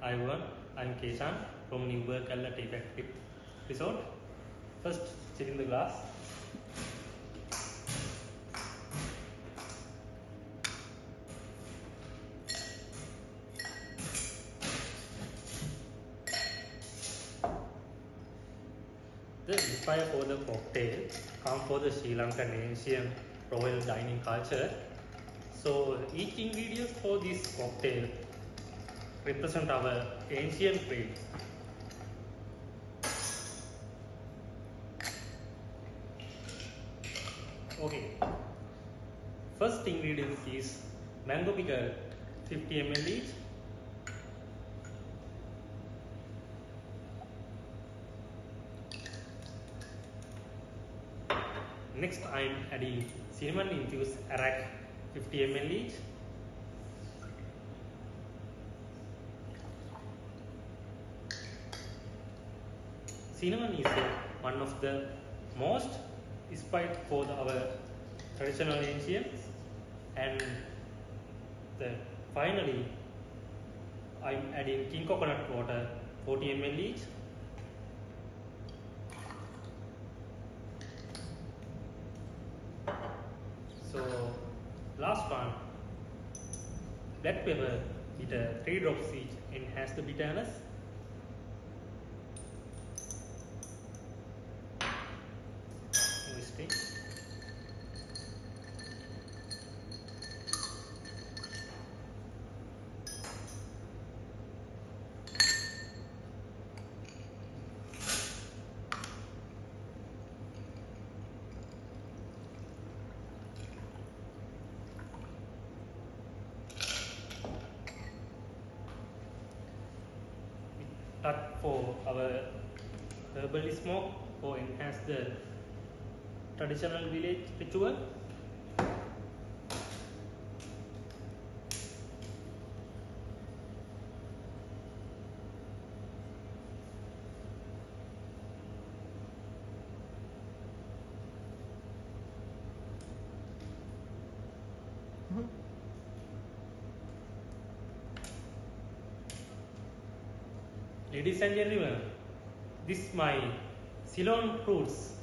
Hi everyone, I'm Keshan from Newburgh Tea Factory Resort. First, chilling the glass. The inspire for the cocktail come for the Sri Lankan ancient royal dining culture. So each ingredient for this cocktail represent our ancient trade. Okay. First ingredient is mango pickle, 50 ml each. Next, I am adding cinnamon infused arrack, 50 ml each. Cinnamon is one of the most spice for our traditional ancients, and finally I am adding king coconut water, 40 ml each. So last one, black pepper with 3 drops each enhance the bitterness. Cut for our herbal smoke or enhance the traditional village ritual. Ladies and gentlemen, this is my Ceylon fruits